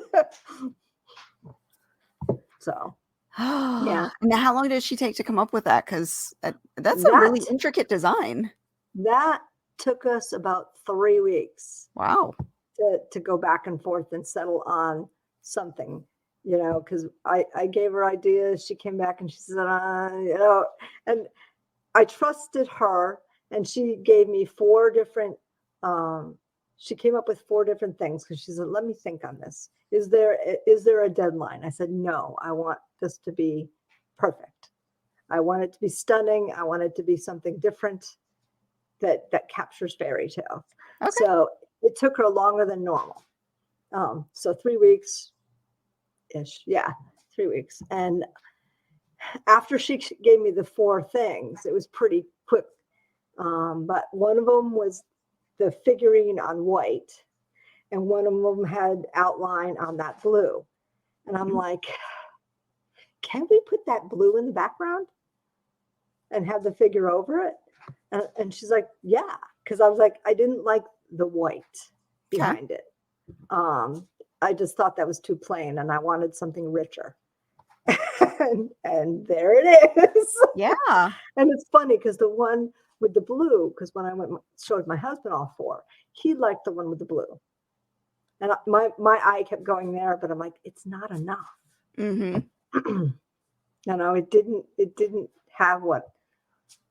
So, yeah. Now, how long did she take to come up with that? Because that's a really intricate design. That took us about 3 weeks. Wow. To go back and forth and settle on something, you know, because I gave her ideas. She came back and she said, you know, and I trusted her, and she gave me 4 different, she came up with 4 different things, because she said, let me think on this. Is there a deadline? I said, no, I want this to be perfect. I want it to be stunning. I want it to be something different that captures fairy tales. Okay. So it took her longer than normal. So 3 weeks ish. Yeah, 3 weeks. And after she gave me the 4 things, it was pretty quick. But one of them was the figurine on white, and one of them had outline on that blue. And I'm like, can we put that blue in the background and have the figure over it? And she's like, yeah. Because I was like, I didn't like the white behind it. I just thought that was too plain, and I wanted something richer. and there it is. Yeah. And it's funny because the one with the blue, because when I showed my husband all 4, he liked the one with the blue. And my eye kept going there, but I'm like, it's not enough. It didn't have what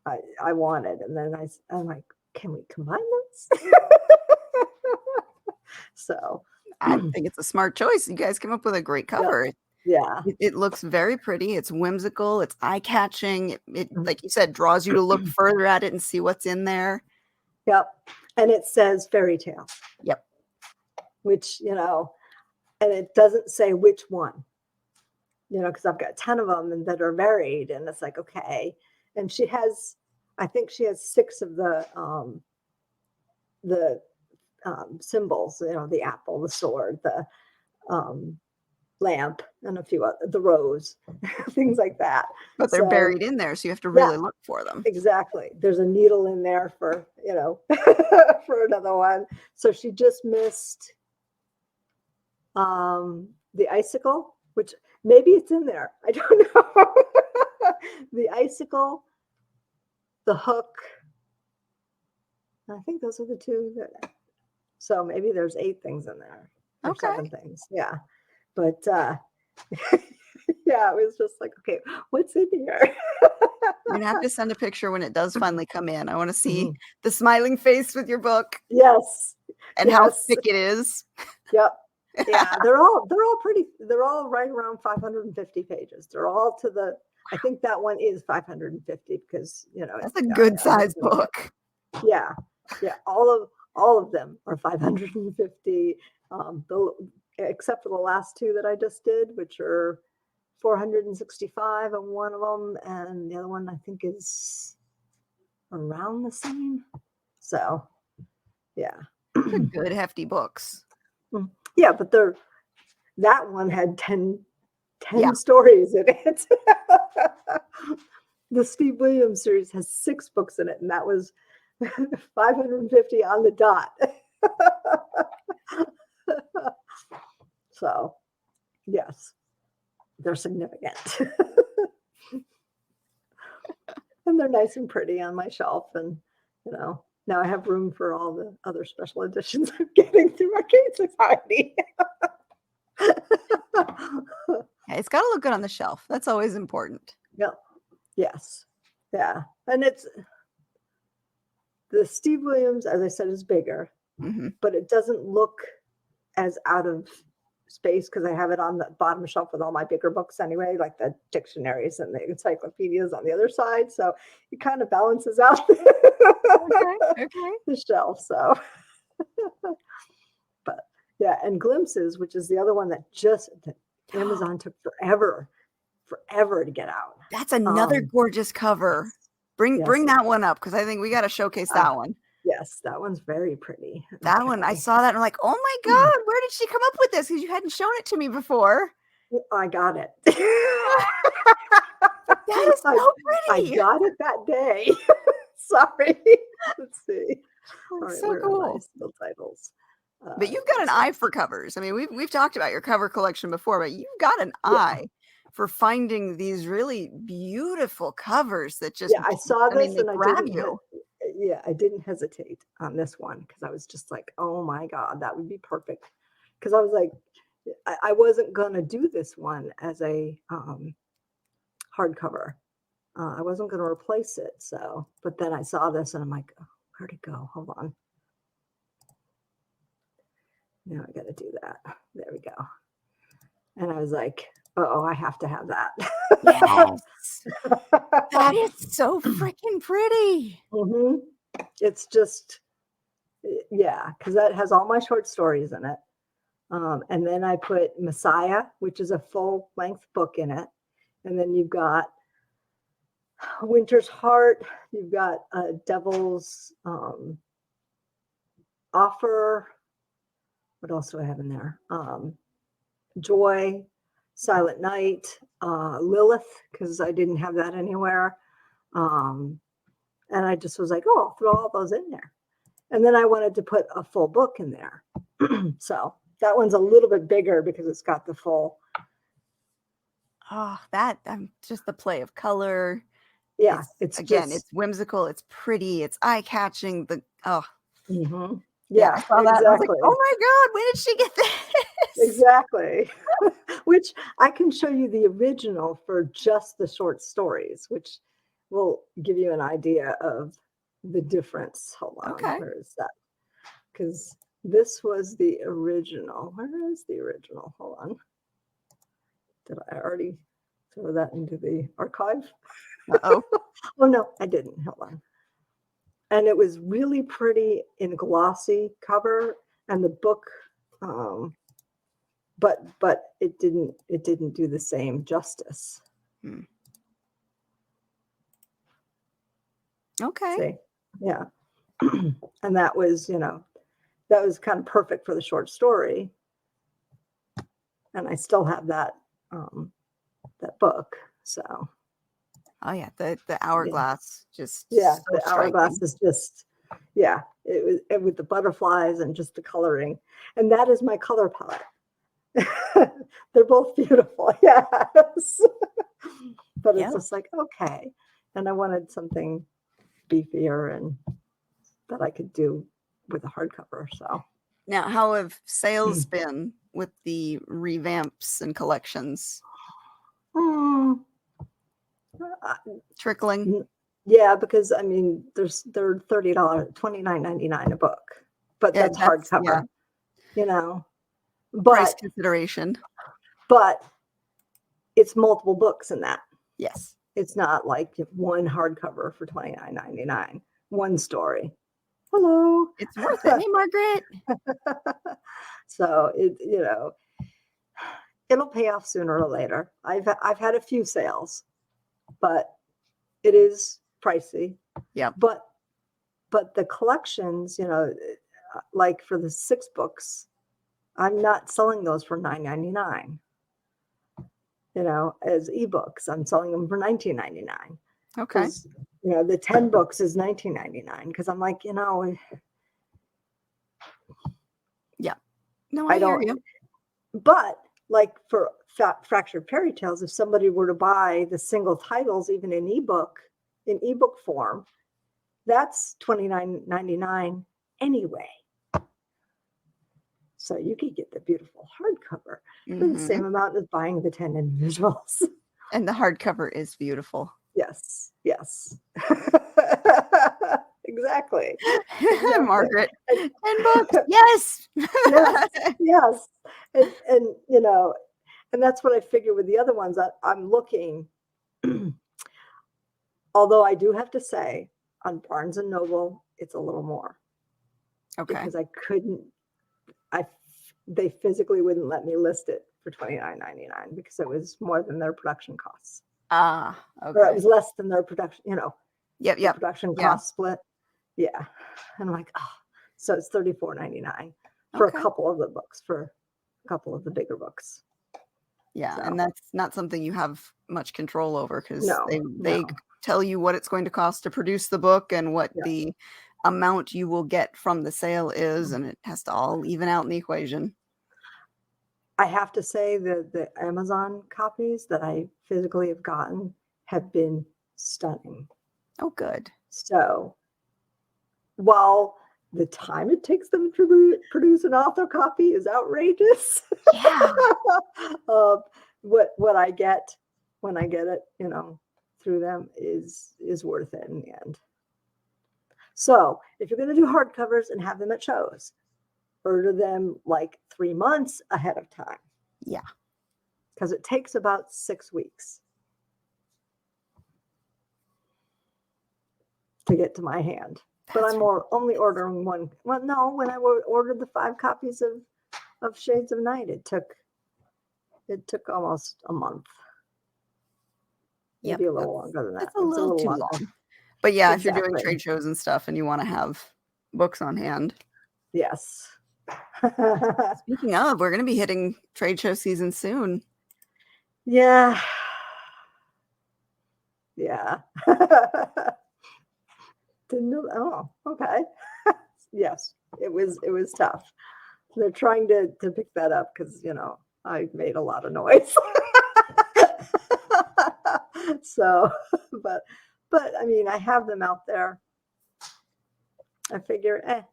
I wanted. And then I'm like, can we combine this? So I think it's a smart choice. You guys came up with a great cover. Yeah. It looks very pretty. It's whimsical. It's eye-catching. It, like you said, draws you to look further at it and see what's in there. Yep. And it says fairy tale. Yep. Which, and it doesn't say which one, because I've got 10 of them that are varied, and it's like, okay. And I think she has 6 of the symbols, the apple, the sword, the lamp, and a few other, the rose, things like that. But they're buried in there, so you have to really look for them. Exactly. There's a needle in there for, for another one. So she just missed the icicle, which maybe it's in there. I don't know. The icicle, the hook. I think those are the 2 that. So maybe there's 8 things in there. Or 7 things. Yeah. But yeah, it was just like, okay, what's in here? You're gonna have to send a picture when it does finally come in. I want to see the smiling face with your book. Yes. And how thick it is. Yep. Yeah, they're all pretty. They're all right around 550 pages. They're all I think that one is 550 because that's a good size book. Yeah. Yeah. All of them are 550. Except for the last 2 that I just did, which are 465 on one of them, and the other one I think is around the same. So, yeah, they're good hefty books. Yeah, but that one had 10 stories in it. The Steve Williams series has 6 books in it, and that was 550 on the dot. So, yes, they're significant. And they're nice and pretty on my shelf. And, now I have room for all the other special editions I'm getting through Arcade Society. It's got to look good on the shelf. That's always important. Yep. Yes. Yeah. And it's the Steve Williams, as I said, is bigger, but it doesn't look as out of space because I have it on the bottom shelf with all my bigger books anyway, like the dictionaries and the encyclopedias on the other side. So it kind of balances out the shelf. So, but yeah, and Glimpses, which is the other one that Amazon took forever to get out. That's another gorgeous cover. Bring that one up because I think we got to showcase that one. Yes, that one's very pretty. That one, I saw that and I'm like, oh my God, where did she come up with this? Because you hadn't shown it to me before. I got it. That is so pretty. I got it that day. Sorry. Let's see. All right, so cool. Still titles. But you've got an eye for covers. I mean, we've talked about your cover collection before, but you've got an eye for finding these really beautiful covers that just I saw this and grab you. I didn't hesitate on this one because I was just like, oh my God, that would be perfect. Because I was like, I wasn't going to do this one as a hardcover. I wasn't going to replace it. So, but then I saw this and I'm like, oh, where'd it go? Hold on. Now I got to do that. There we go. And I was like, oh, I have to have that. Yes. That is so freaking pretty. It's just, because that has all my short stories in it. And then I put Messiah, which is a full-length book in it. And then you've got Winter's Heart. You've got Devil's Offer. What else do I have in there? Joy, Silent Night, Lilith, because I didn't have that anywhere. And I just was like, oh, I'll throw all those in there. And then I wanted to put a full book in there. So that one's a little bit bigger because it's got the full. Oh, that just the play of color. Yeah, it's just, it's whimsical, it's pretty, it's eye-catching. mhm. Yeah, Yeah, I saw that and I was like, exactly. oh my God, when did she get this? Exactly. Which I can show you the original for just the short stories, which will give you an idea of the difference. Hold on, Okay. where is that? Because this was the original. Where is the original? Hold on. Did I already throw that into the archive? Uh-oh. Oh, no, I didn't. Hold on. And it was really pretty in glossy cover, and the book, but it didn't do the same justice. Okay. See? Yeah. And that was, that was kind of perfect for the short story. And I still have that book. So Oh yeah, the hourglass just yeah, so the hourglass striking. is just, yeah, it with the butterflies and just the coloring. And that is my color palette. They're both beautiful. Yes. But it's just like, okay. And I wanted something beefier and that I could do with a hardcover. So now, how have sales been with the revamps and collections? Trickling? Yeah, because I mean, they're $30, $29.99 a book, but Yeah, that's hardcover, price But consideration. but it's multiple books in that. Yes. It's not like one hardcover for $29.99, one story. Hello. It's worth it. Hey, Margaret. So it'll pay off sooner or later. I've had a few sales, but it is pricey. Yeah. But the collections, like for the 6 books, I'm not selling those for $9.99. As ebooks, I'm selling them for $19.99. Okay. The 10 books is $19.99 because I'm like, yeah. No, I hear you. But like for Fractured Fairy Tales, if somebody were to buy the single titles, even in ebook form, that's $29.99 anyway. So you could get the beautiful hardcover for the same amount as buying the 10 individuals. And the hardcover is beautiful. Yes. Exactly. Margaret. 10 books. Yes. Yes. And and that's what I figure with the other ones. I'm looking, although I do have to say on Barnes and Noble, it's a little more. Okay. Because they physically wouldn't let me list it for $29.99 because it was more than their production costs. Okay. Or it was less than their production, Yep. Production cost split. Yeah. And I'm like, so it's $34.99 for a couple of the books, for a couple of the bigger books. Yeah. So. And that's not something you have much control over because they tell you what it's going to cost to produce the book and what the amount you will get from the sale is, and it has to all even out in the equation. I have to say that the Amazon copies that I physically have gotten have been stunning. Oh, good. So while the time it takes them to produce an author copy is outrageous, what I get when I get it, through them is worth it in the end. So if you're going to do hardcovers and have them at shows, order them like 3 months ahead of time. Yeah. Because it takes about 6 weeks to get to my hand. But I'm only ordering one. Well, no, when I ordered the 5 copies of Shades of Night, it took almost a month. Yep, maybe a little longer than that. that's a It's a little little too longer. long. But yeah, if you're doing Exactly. trade shows and stuff and you want to have books on hand. Yes. Speaking of, we're going to be hitting trade show season soon. Yeah. Yeah. Didn't know. Oh, okay. Yes, it was tough. They're trying to pick that up because I made a lot of noise. So, but I mean, I have them out there. I figure,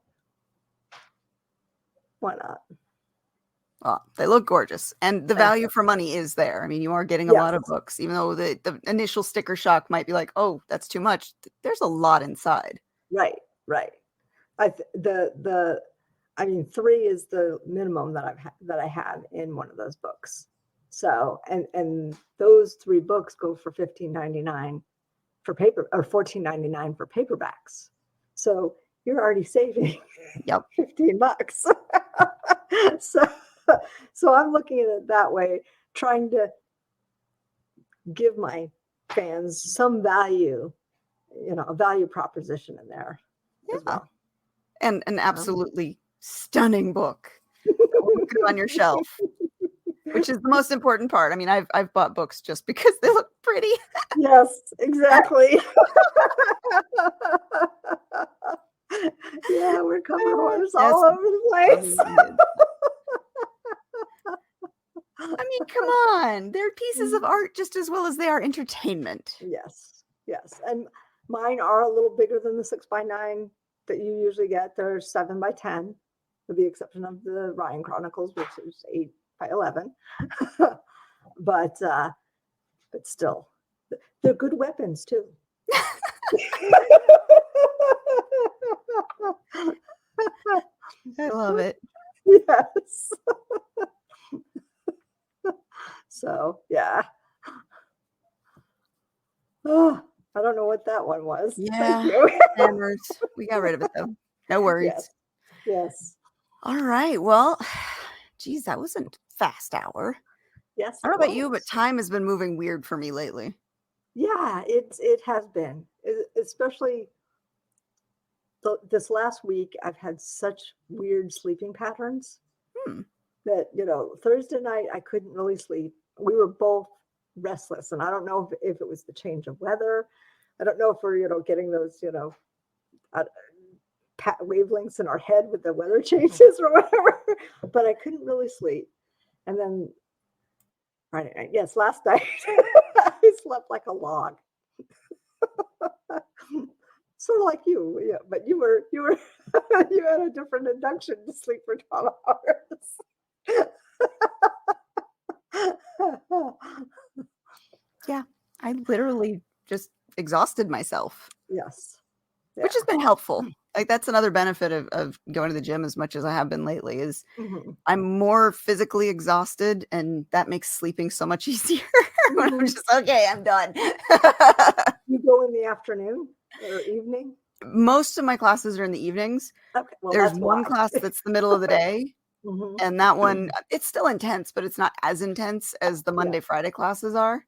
why not? Oh, they look gorgeous. And the Thank value you. for money is there. I mean, you are getting a Yes. lot of books, even though the initial sticker shock might be like, oh, that's too much. There's a lot inside. Right. I mean, 3 is the minimum that I have in one of those books. So, and those 3 books go for $15.99 for paper, or $14.99 for paperbacks. So you're already saving Yep. $15. So I'm looking at it that way, trying to give my fans some value, a value proposition in there as well. And an absolutely stunning book that will look good on your shelf, which is the most important part. I mean, I've bought books just because they look pretty. Yes, exactly. Yeah, we're cover horse all over the place. I mean, come on. They're pieces of art just as well as they are entertainment. Yes. And mine are a little bigger than the 6x9 that you usually get. They're 7x10, with the exception of the Ryan Chronicles, which is 8x11. But still, they're good weapons too. I love it. Yes. So yeah. Oh, I don't know what that one was. Yeah. Thank you. Hammers. We got rid of it though. No worries. Yes. All right. Well, geez, that wasn't fast hour. Yes. I don't know about you, but was. time has been moving weird for me lately. Yeah, it has been, especially this last week. I've had such weird sleeping patterns that Thursday night I couldn't really sleep. We were both restless, and I don't know if it was the change of weather. I don't know if we're getting those wavelengths in our head with the weather changes or whatever. But I couldn't really sleep, and then Friday night, yes, last night I slept like a log. Sort of like you, yeah, but you were you had a different induction to sleep for 12 hours. Yeah, I literally just exhausted myself. Yes. Which has been helpful. Like that's another benefit of going to the gym as much as I have been lately is I'm more physically exhausted, and that makes sleeping so much easier when I'm just okay, I'm done. You go in the afternoon or evening? Most of my classes are in the evenings. Okay, well, There's that's one why. class that's the middle of the day, and that one it's still intense, but it's not as intense as the Monday, Friday classes are.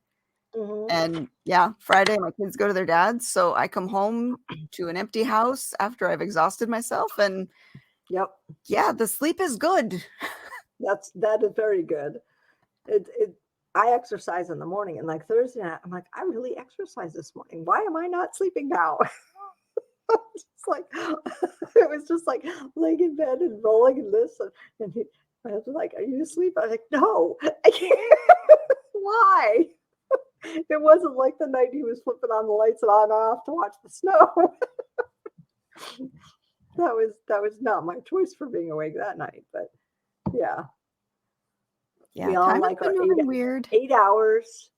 And yeah, Friday my kids go to their dad's, so I come home to an empty house after I've exhausted myself, and yeah, the sleep is good. That is very good. I exercise in the morning, and like Thursday night, I'm like, I really exercised this morning. Why am I not sleeping now? It's like it was just like laying in bed and rolling and this, and my husband's like, "Are you asleep?" I was like, "No, I can't." Why? It wasn't like the night he was flipping on the lights on and off to watch the snow. That was not my choice for being awake that night, but yeah. Yeah, We all time like has been our moving weird. 8 hours.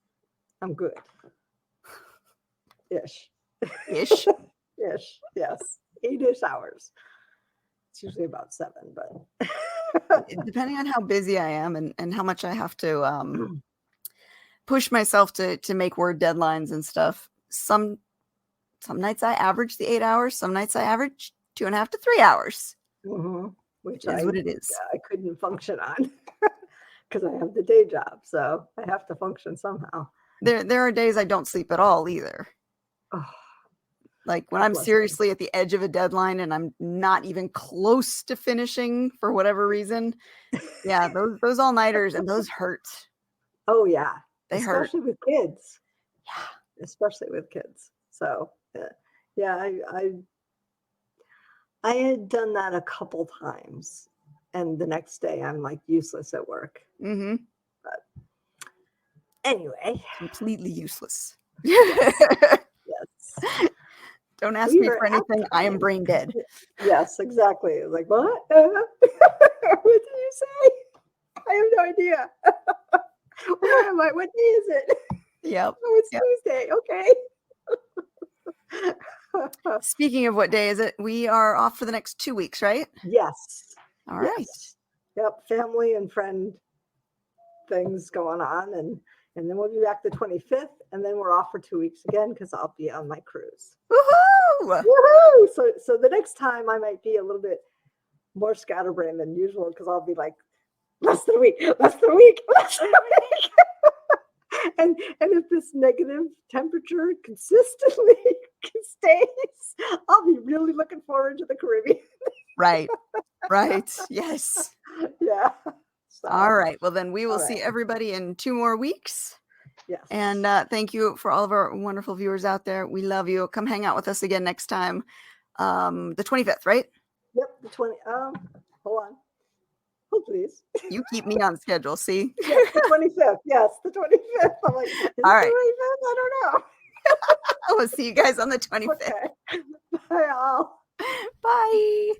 I'm good. Ish. Ish. Ish. Yes. 8-ish hours. It's usually about 7, but depending on how busy I am and how much I have to push myself to make word deadlines and stuff. Some nights I average the 8 hours. Some nights I average 2.5 to 3 hours. Which is what it is. I couldn't function on because I have the day job, so I have to function somehow. there are days I don't sleep at all either. Oh, Like when God I'm bless you. seriously at the edge of a deadline and I'm not even close to finishing for whatever reason. Yeah, those all-nighters and those hurt. Oh yeah, They hurt. especially with kids. Yeah. Especially with kids. So yeah, I had done that a couple times, and the next day I'm like useless at work. Mm-hmm. Anyway, Completely useless. yes. Don't ask We me are for at anything. I am time. brain dead. Yes, exactly. Like, what? What did you say? I have no idea. Where am I? What day is it? Yep. Oh, it's Yep. Tuesday. Okay. Speaking of what day is it, we are off for the next 2 weeks, right? Yes. All right. Yes. Yep. Family and friend things going on, and then we'll be back the 25th, and then we're off for 2 weeks again because I'll be on my cruise. Woohoo! Woohoo! So the next time I might be a little bit more scatterbrained than usual because I'll be like, less than a week. And if this negative temperature consistently stays, I'll be really looking forward to the Caribbean. Right. Right. Yes. Yeah. So, All right. Well, then we will all see right. everybody in 2 more weeks. Yes. And thank you for all of our wonderful viewers out there. We love you. Come hang out with us again next time. The 25th, right? Yep. The 20. Hold on. Oh, please. You keep me on schedule. See? Yes, the 25th. Yes, the 25th. I'm like, is All it right. the 25th? I don't know. I will see you guys on the 25th. Okay. Bye, all. Bye.